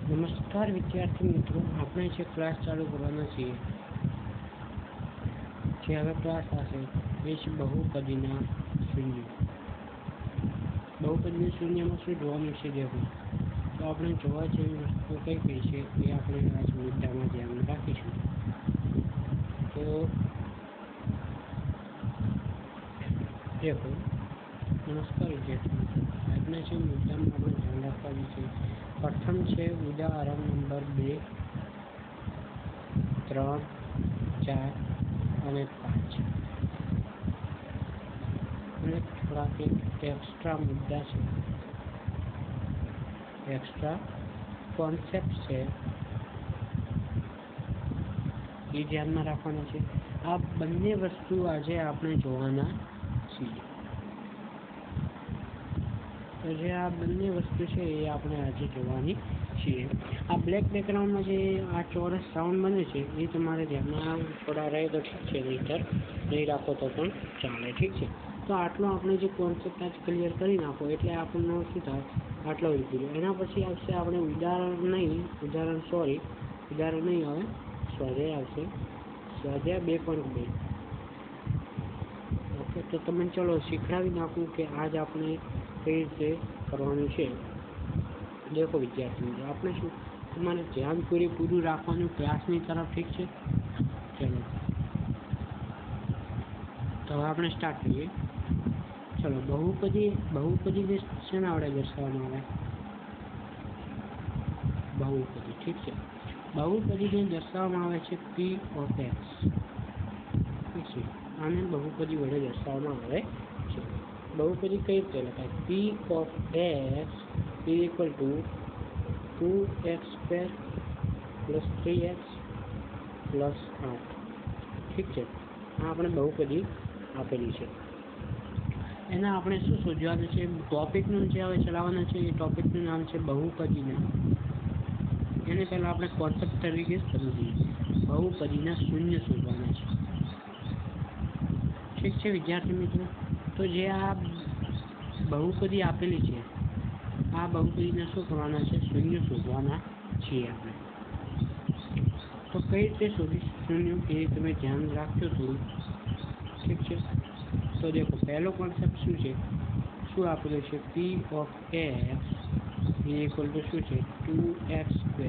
નમસ્કાર વિદ્યાર્થી મિત્રો, આપણે જે ક્લાસ ચાલુ કરવાના છીએ, જે હવે ક્લાસ થશે એ છે બહુપદીના શૂન્ય. બહુપદીના શૂન્યમાં શું જોવાનું છે દેખો. તો આપણે જોવા જેવી વસ્તુઓ કઈ કઈ છે એ આપણે આજ મુદ્દામાં ધ્યાન રાખીશું. તો દેખો, નમસ્કાર વિદ્યાર્થી મિત્રો, આજના જે મુદ્દામાં આપણે ધ્યાન રાખવાનું છે, પ્રથમ છે ઉદાહરણ નંબર 2, 3, 4 અને 5. અને થોડાક એક્સ્ટ્રા મુદ્દા છે, એક્સ્ટ્રા કોન્સેપ્ટ છે, એ ધ્યાનમાં રાખવાના છે. આ બંને વસ્તુ આજે આપણે જોવાના છીએ. તો જે આ બંને વસ્તુ છે એ આપણે આજે જોવાની છીએ. આ બ્લેક બેકગ્રાઉન્ડમાં જે આ ચોરસ સાઉન્ડ બને છે એ તમારે ધ્યાનમાં થોડા રહે તો ઠીક છે, નહીંતર નહીં રાખો તો પણ ચાલે, ઠીક છે. તો આટલો આપણે જે કોન્સેપ્ટ આજ ક્લિયર કરી નાખો એટલે આપણને શું થાય, આટલો વિડીયો. એના પછી આવશે આપણે ઉદાહરણ નહીં આવે, સ્વાધ્યાય આવશે, સ્વાધ્યાય 2.2. ઓકે, તો તમે ચલો શીખડાવી નાખું કે આજ આપણે કઈ રીતે કરવાનું છે. દેખો વિદ્યાર્થી મિત્રો, આપણે શું તમારે ધ્યાન પૂરું રાખવાનું ક્લાસની તરફ, ઠીક છે. ચલો, તો હવે આપણે સ્ટાર્ટ કરીએ. ચલો, બહુપદીને શેના વડે દર્શાવવામાં આવે? બહુપદી, ઠીક છે. બહુપદીને દર્શાવવામાં આવે છે P of x, ઠીક છે. આને બહુપદી વડે દર્શાવવામાં આવે છે. બહુપદી કઈ રીતે લખાય? P of x equal to 2x² plus 3x plus 8, ઠીક છે. આ આપણે બહુપદી આપેલી છે. એના આપણે શું શોધવાનું છે? ટોપિકનું જે હવે ચલાવવાનું છે એ ટોપિકનું નામ છે બહુપદીના. એને પહેલાં આપણે કોન્સેપ્ટ તરીકે સમજીએ. બહુપદીના શૂન્ય શોધવાના છે, ઠીક છે વિદ્યાર્થી મિત્રો. તો જે આ બહુપદી આપેલી છે, આ બહુપદીના શું કરવાના છે? શૂન્ય શોધવાના છીએ આપણે. તો કઈ રીતે શોધીશું શૂન્ય એ તમે ધ્યાન રાખજો થોડું, ઠીક છે. તો દેખો, પહેલો કોન્સેપ્ટ શું છે, શું આપેલું છે? P of x equal to શું છે? 2x²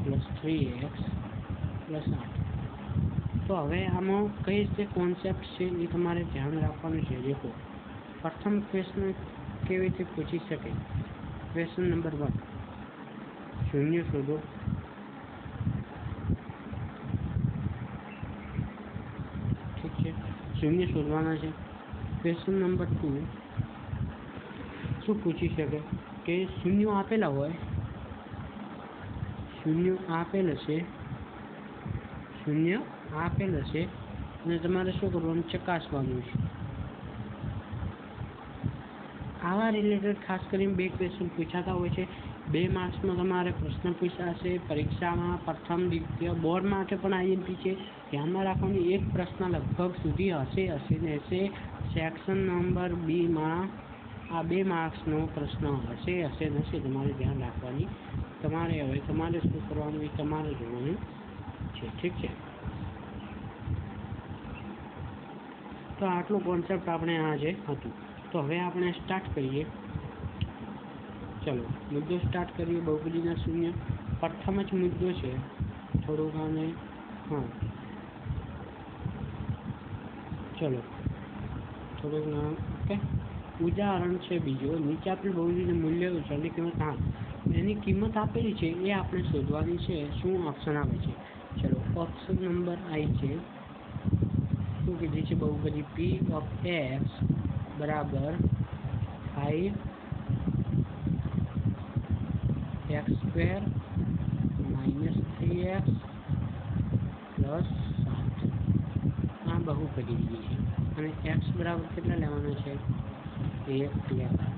plus 3x plus 8. તો હવે આમાં કઈ રીતે કોન્સેપ્ટ છે એ તમારે ધ્યાન રાખવાનું છે. દેખો, પ્રથમ ક્વેશ્ચન કેવી રીતે પૂછી શકે? ક્વેશ્ચન નંબર 1, શૂન્ય શોધો. ઠીક છે, શૂન્ય શોધવાના છે. ક્વેશ્ચન નંબર 2 શું પૂછી શકે કે શૂન્ય આપેલા હોય, શૂન્ય આપેલ હશે અને તમારે શું કરવાનું? ચકાસવાનું છે. આવા રિલેટેડ ખાસ કરીને 2 ક્વેશ્ચન પૂછાતા હોય છે. 2 માર્ક્સમાં તમારે પ્રશ્ન પૂછાશે પરીક્ષામાં, પ્રથમ, દ્વિતીય, બોર્ડ માટે પણ IMP છે. ધ્યાનમાં રાખવાની, એક પ્રશ્ન લગભગ સુધી હશે ને હશે. સેક્શન નંબર 2માં આ 2 માર્ક્સનો પ્રશ્ન હશે ને હશે. તમારે ધ્યાન રાખવાની. તમારે શું કરવાનું એ તમારે જોવાનું છે, ઠીક છે. તો આટલું કોન્સેપ્ટ આપણે આજે હતું. તો હવે આપણે સ્ટાર્ટ કરીએ. ચલો, મુદ્દો સ્ટાર્ટ કરીએ. બહુપદીના શૂન્ય પ્રથમ જ મુદ્દો છે. થોડુંક આને ચલો થોડુંક ઓકે. ઉદાહરણ છે બીજો. નીચે આપેલ બહુપદીનું મૂલ્ય ચલની કિંમત એની કિંમત આપેલી છે એ આપણે શોધવાની છે. શું ઓપ્શન આવે છે? ચલો, ઓપ્શન નંબર I છે. શું કીધી છે? બહુપદી P of x બરાબર 5x² minus 3x plus 7. આ બહુપદી લીધી છે અને x બરાબર કેટલા લેવાના છે? 1 લેવા.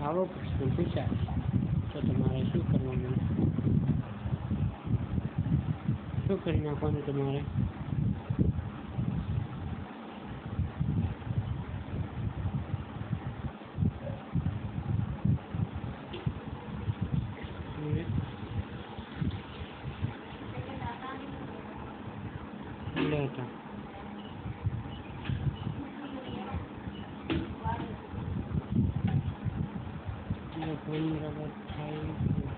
આવો પ્રશ્ન પૂછાય તો તમારે શું કરવાનું? શું કરી નાખવાનું તમારે? લે હતા. એટલે 15 થાય